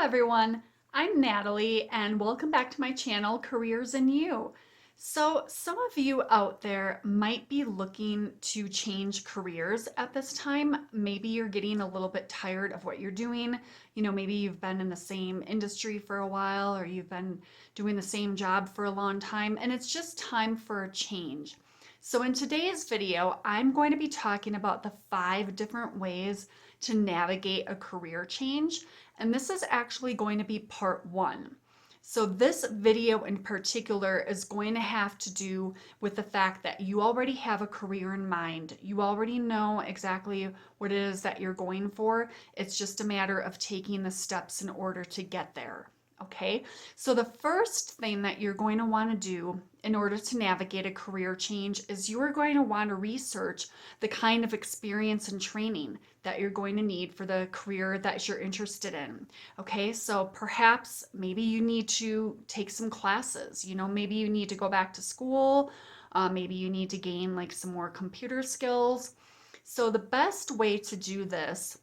everyone, I'm Natalie and welcome back to my channel, Careers in You. So some of you out there might be looking to change careers at this time. Maybe you're getting a little bit tired of what you're doing. Maybe you've been in the same industry for a while or you've been doing the same job for a long time and it's just time for a change. So in today's video, I'm going to be talking about the 5 different ways to navigate a career change. And this is actually going to be part 1. So this video in particular is going to have to do with the fact that you already have a career in mind. You already know exactly what it is that you're going for. It's just a matter of taking the steps in order to get there. Okay, so the first thing that you're going to want to do in order to navigate a career change is you are going to want to research the kind of experience and training that you're going to need for the career that you're interested in. Okay, so perhaps maybe you need to take some classes. Maybe you need to go back to school. Maybe you need to gain like some more computer skills. So the best way to do this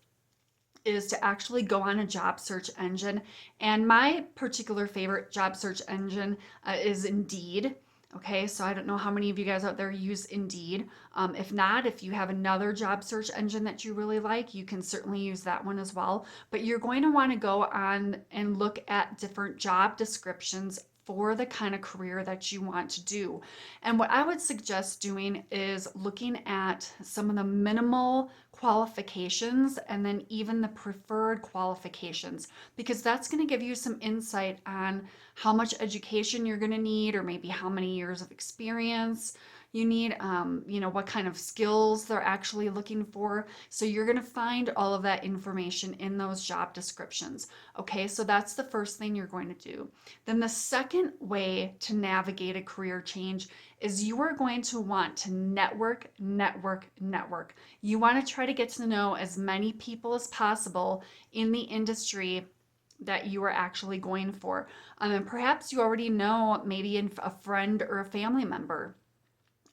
is to actually go on a job search engine. And my particular favorite job search engine is Indeed. Okay, so I don't know how many of you guys out there use Indeed. If not, if you have another job search engine that you really like, you can certainly use that one as well. But you're going to want to go on and look at different job descriptions for the kind of career that you want to do. And what I would suggest doing is looking at some of the minimal qualifications and then even the preferred qualifications, because that's going to give you some insight on how much education you're going to need, or maybe how many years of experience you need, what kind of skills they're actually looking for. So you're going to find all of that information in those job descriptions. Okay, so that's the first thing you're going to do. Then the second way to navigate a career change is you are going to want to network, network, network. You want to try to get to know as many people as possible in the industry that you are actually going for. And perhaps you already know maybe a friend or a family member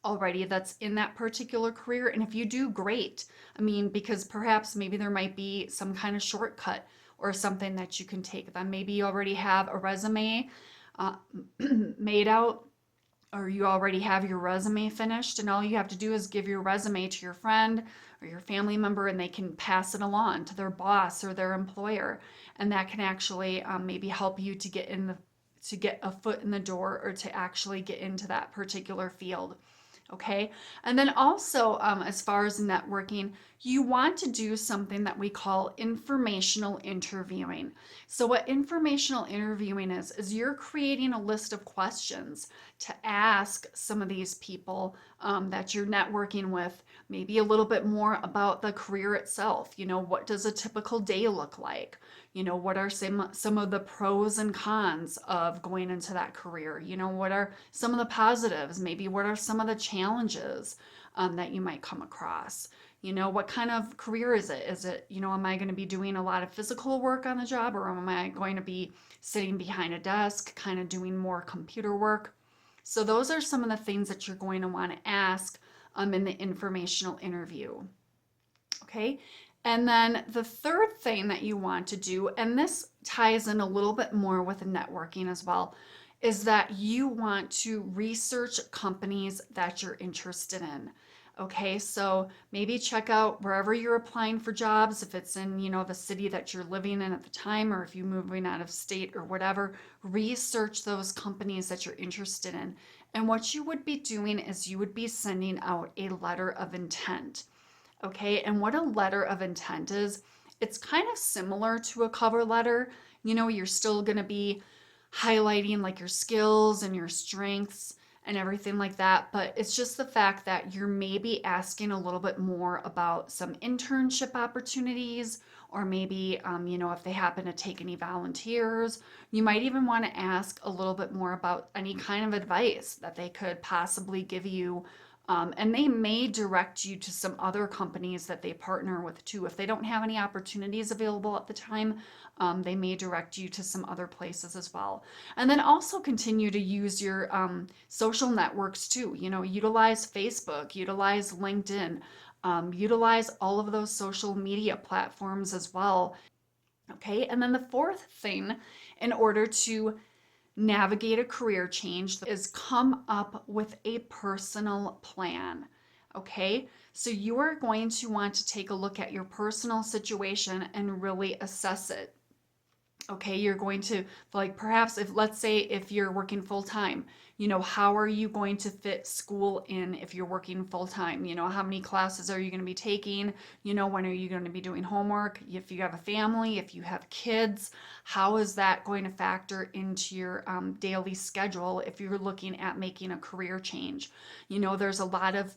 already that's in that particular career. And if you do, great. Because perhaps maybe there might be some kind of shortcut or something that you can take. Then maybe you already have a resume uh, made out, or you already have your resume finished, and all you have to do is give your resume to your friend or your family member, and they can pass it along to their boss or their employer. And that can actually maybe help you to get a foot in the door, or to actually get into that particular field. Okay, and then also as far as networking, you want to do something that we call informational interviewing. So what informational interviewing is you're creating a list of questions to ask some of these people that you're networking with, maybe a little bit more about the career itself. What does a typical day look like? What are some of the pros and cons of going into that career? What are some of the positives? Maybe what are some of the challenges that you might come across? What kind of career is it? Is it, am I going to be doing a lot of physical work on the job, or am I going to be sitting behind a desk, kind of doing more computer work? So those are some of the things that you're going to want to ask in the informational interview. Okay, and then the third thing that you want to do, and this ties in a little bit more with networking as well, is that you want to research companies that you're interested in. Okay, so maybe check out wherever you're applying for jobs, if it's in, the city that you're living in at the time, or if you're moving out of state or whatever, research those companies that you're interested in. And what you would be doing is you would be sending out a letter of intent. Okay, and what a letter of intent is, it's kind of similar to a cover letter. You're still going to be highlighting like your skills and your strengths and everything like that, but it's just the fact that you're maybe asking a little bit more about some internship opportunities, or maybe if they happen to take any volunteers. You might even want to ask a little bit more about any kind of advice that they could possibly give you. And they may direct you to some other companies that they partner with too. If they don't have any opportunities available at the time, they may direct you to some other places as well. And then also continue to use your social networks too. Utilize Facebook, utilize LinkedIn, utilize all of those social media platforms as well. Okay, and then the fourth thing in order to navigate a career change is come up with a personal plan. Okay, so you are going to want to take a look at your personal situation and really assess it. Okay, you're going to, like, perhaps, if, let's say, if you're working full time, how are you going to fit school in if you're working full time? How many classes are you going to be taking? When are you going to be doing homework? If you have a family, if you have kids, how is that going to factor into your daily schedule if you're looking at making a career change? There's a lot of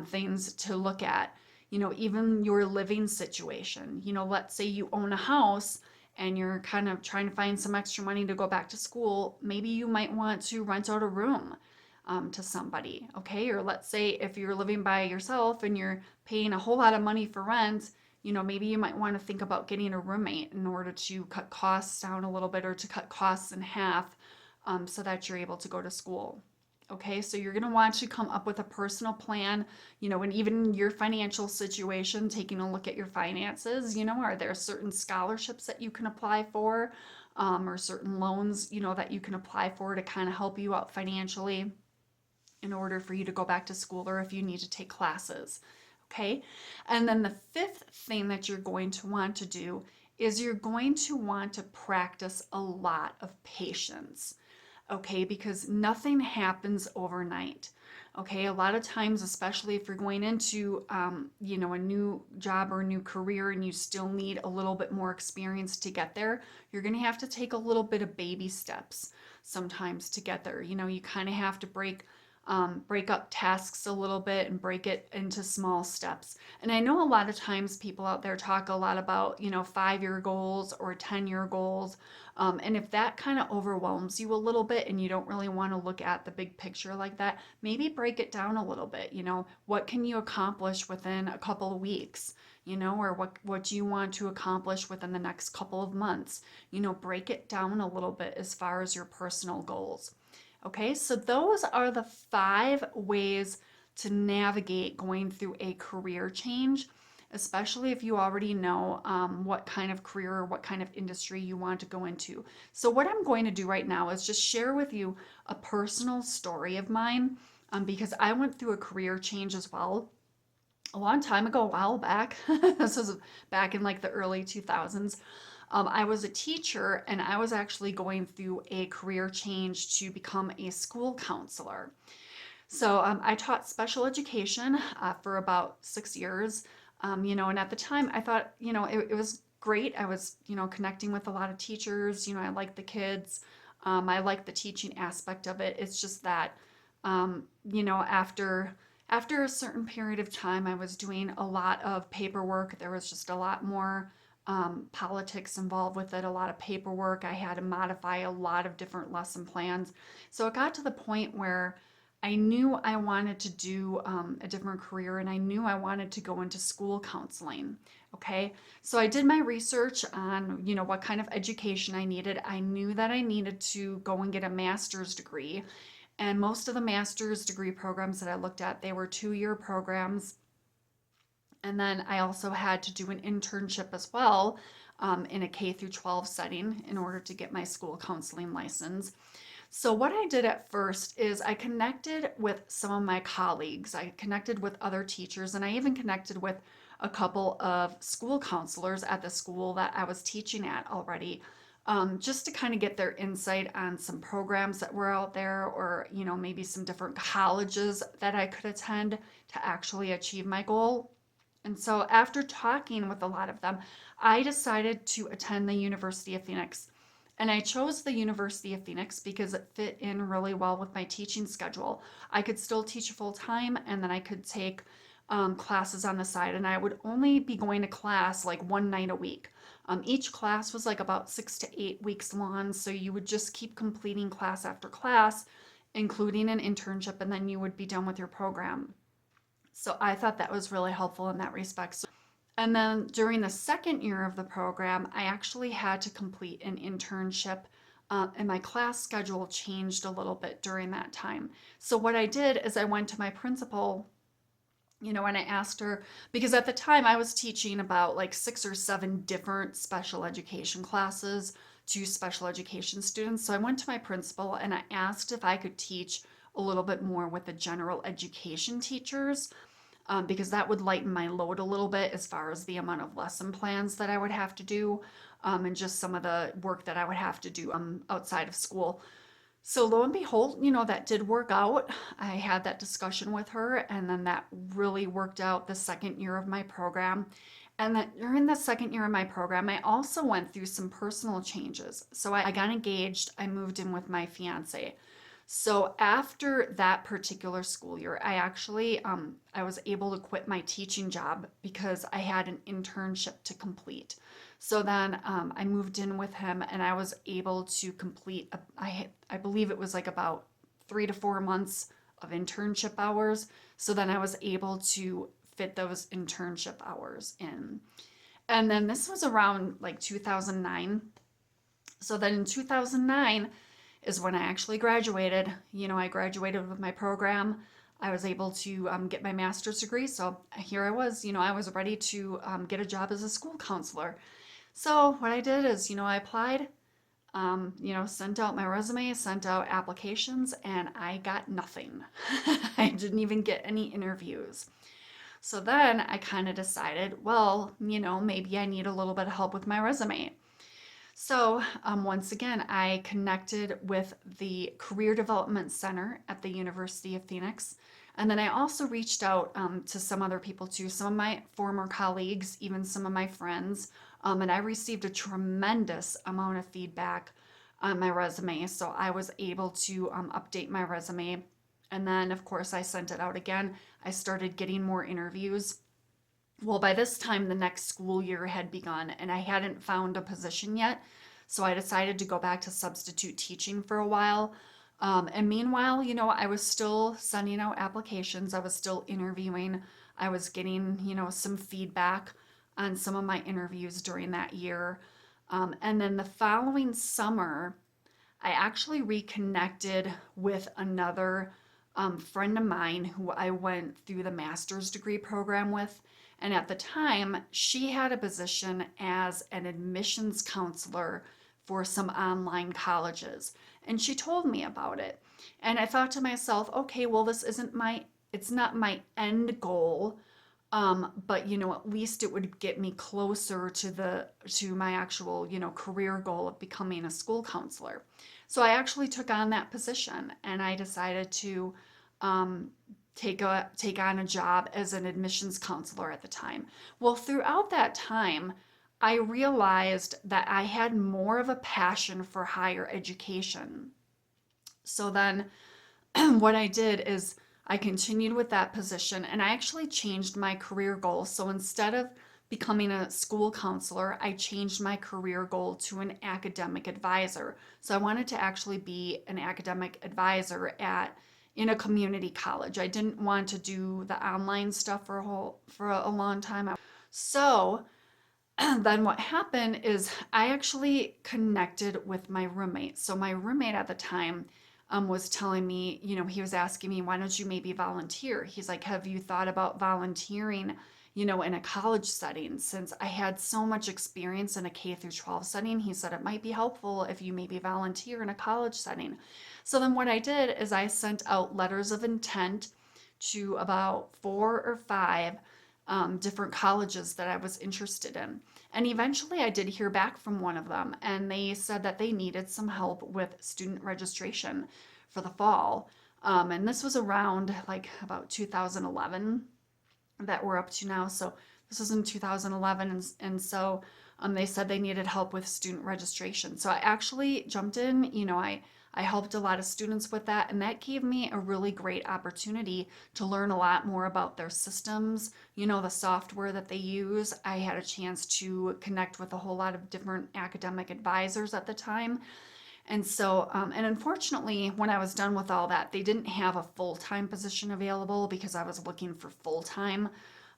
things to look at. Even your living situation. Let's say you own a house and you're kind of trying to find some extra money to go back to school. Maybe you might want to rent out a room to somebody, okay? Or let's say if you're living by yourself and you're paying a whole lot of money for rent, maybe you might want to think about getting a roommate in order to cut costs down a little bit, or to cut costs in half, so that you're able to go to school. Okay, so you're going to want to come up with a personal plan, and even your financial situation, taking a look at your finances. Are there certain scholarships that you can apply for, or certain loans, that you can apply for to kind of help you out financially in order for you to go back to school, or if you need to take classes. Okay, and then the fifth thing that you're going to want to do is you're going to want to practice a lot of patience. Okay, because nothing happens overnight. Okay, a lot of times, especially if you're going into, a new job or a new career and you still need a little bit more experience to get there, you're going to have to take a little bit of baby steps sometimes to get there. You kind of have to break up tasks a little bit and break it into small steps. And I know a lot of times people out there talk a lot about, 5-year goals or 10-year goals. And if that kind of overwhelms you a little bit and you don't really want to look at the big picture like that, maybe break it down a little bit. What can you accomplish within a couple of weeks? Or what do you want to accomplish within the next couple of months? Break it down a little bit as far as your personal goals. Okay, so those are the 5 ways to navigate going through a career change, especially if you already know what kind of career or what kind of industry you want to go into. So, what I'm going to do right now is just share with you a personal story of mine, because I went through a career change as well a long time ago, a while back. This was back in like the early 2000s. I was a teacher and I was actually going through a career change to become a school counselor. So I taught special education for about 6 years. And at the time I thought, it was great. I was, connecting with a lot of teachers. I liked the kids. I liked the teaching aspect of it. It's just that, after a certain period of time, I was doing a lot of paperwork. There was just a lot more politics involved with it, a lot of paperwork. I had to modify a lot of different lesson plans. So it got to the point where I knew I wanted to do a different career, and I knew I wanted to go into school counseling. Okay, so I did my research on, what kind of education I needed. I knew that I needed to go and get a master's degree. And most of the master's degree programs that I looked at, they were 2-year programs. And then I also had to do an internship as well, in a K through 12 setting in order to get my school counseling license. So what I did at first is I connected with some of my colleagues. I connected with other teachers, and I even connected with a couple of school counselors at the school that I was teaching at already, just to kind of get their insight on some programs that were out there, or maybe some different colleges that I could attend to actually achieve my goal. And so after talking with a lot of them, I decided to attend the University of Phoenix. And I chose the University of Phoenix because it fit in really well with my teaching schedule. I could still teach full time, and then I could take classes on the side, and I would only be going to class like one night a week. Each class was like about 6 to 8 weeks long, so you would just keep completing class after class, including an internship, and then you would be done with your program. So I thought that was really helpful in that respect. And then during the second year of the program, I actually had to complete an internship, and my class schedule changed a little bit during that time. So what I did is I went to my principal And I asked her because at the time I was teaching about like 6 or 7 different special education classes to special education students. So I went to my principal and I asked if I could teach a little bit more with the general education teachers, because that would lighten my load a little bit as far as the amount of lesson plans that I would have to do, and just some of the work that I would have to do outside of school. So lo and behold, that did work out. I had that discussion with her, and then that really worked out the second year of my program. And that during the second year of my program, I also went through some personal changes. So I got engaged, I moved in with my fiance. So after that particular school year, I was able to quit my teaching job because I had an internship to complete. So then I moved in with him and I was able to complete, I believe it was like about 3 to 4 months of internship hours. So then I was able to fit those internship hours in. And then this was around like 2009. So then in 2009 is when I actually graduated. I graduated with my program. I was able to get my master's degree. So here I was, I was ready to get a job as a school counselor. So what I did is, I applied, sent out my resume, sent out applications, and I got nothing. I didn't even get any interviews. So then I kind of decided, well, maybe I need a little bit of help with my resume. So once again, I connected with the Career Development Center at the University of Phoenix. And then I also reached out to some other people too, some of my former colleagues, even some of my friends. And I received a tremendous amount of feedback on my resume. So I was able to update my resume. And then, of course, I sent it out again. I started getting more interviews. Well, by this time, the next school year had begun, and I hadn't found a position yet. So I decided to go back to substitute teaching for a while. And meanwhile, I was still sending out applications, I was still interviewing, I was getting, some feedback on some of my interviews during that year. And then the following summer, I actually reconnected with another friend of mine who I went through the master's degree program with. And at the time, she had a position as an admissions counselor for some online colleges. And she told me about it. And I thought to myself, okay, well, it's not my end goal. But at least it would get me closer to my actual, career goal of becoming a school counselor. So I actually took on that position and I decided to um, take on a job as an admissions counselor at the time. Well, throughout that time, I realized that I had more of a passion for higher education. So then what I did is I continued with that position and I actually changed my career goal. So instead of becoming a school counselor, I changed my career goal to an academic advisor. So I wanted to actually be an academic advisor in a community college. I didn't want to do the online stuff for a long time. So then what happened is I actually connected with my roommate. So my roommate at the time was telling me, he was asking me, why don't you maybe volunteer? He's like, have you thought about volunteering, in a college setting? Since I had so much experience in a K through 12 setting, he said it might be helpful if you maybe volunteer in a college setting. So then what I did is I sent out letters of intent to about 4 or 5 different colleges that I was interested in. And eventually I did hear back from one of them, and they said that they needed some help with student registration for the fall. And this was around like about 2011 that we're up to now. So this was in 2011. And so they said they needed help with student registration. So I actually jumped in, I helped a lot of students with that, and that gave me a really great opportunity to learn a lot more about their systems, the software that they use. I had a chance to connect with a whole lot of different academic advisors at the time. And so, and unfortunately, when I was done with all that, they didn't have a full-time position available because I was looking for full-time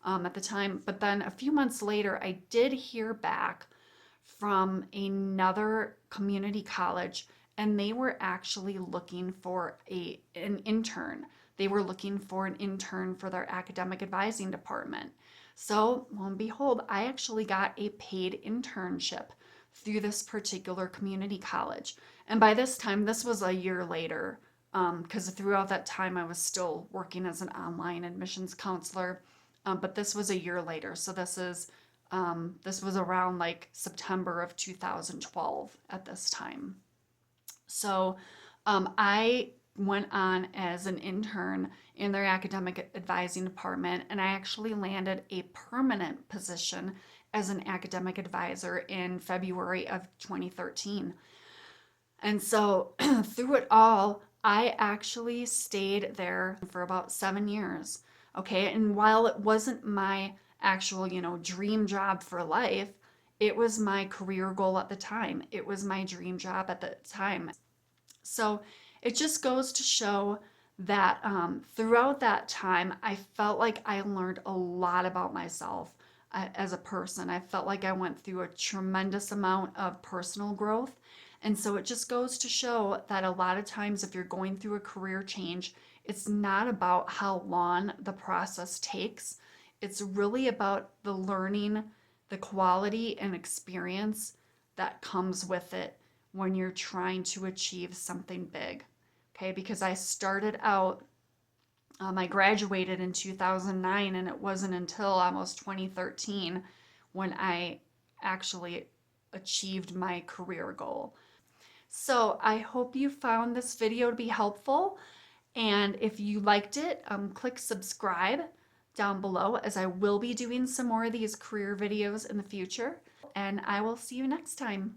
at the time. But then a few months later, I did hear back from another community college, and they were actually looking for an intern they were looking for an intern for their academic advising department. So, lo and behold, I actually got a paid internship through this particular community college. And by this time, this was a year later, because throughout that time I was still working as an online admissions counselor. But this was a year later, so this was around like September of 2012 at this time. So I went on as an intern in their academic advising department, and I actually landed a permanent position as an academic advisor in February of 2013. And so through it all, I actually stayed there for about 7 years. Okay. And while it wasn't my actual, dream job for life, it was my career goal at the time. It was my dream job at the time. So it just goes to show that throughout that time, I felt like I learned a lot about myself as a person. I felt like I went through a tremendous amount of personal growth. And so it just goes to show that a lot of times, if you're going through a career change, it's not about how long the process takes. It's really about the learning, the quality and experience that comes with it when you're trying to achieve something big. Okay, because I started out, I graduated in 2009, and it wasn't until almost 2013 when I actually achieved my career goal. So I hope you found this video to be helpful. And if you liked it, click subscribe down below, as I will be doing some more of these career videos in the future. And I will see you next time.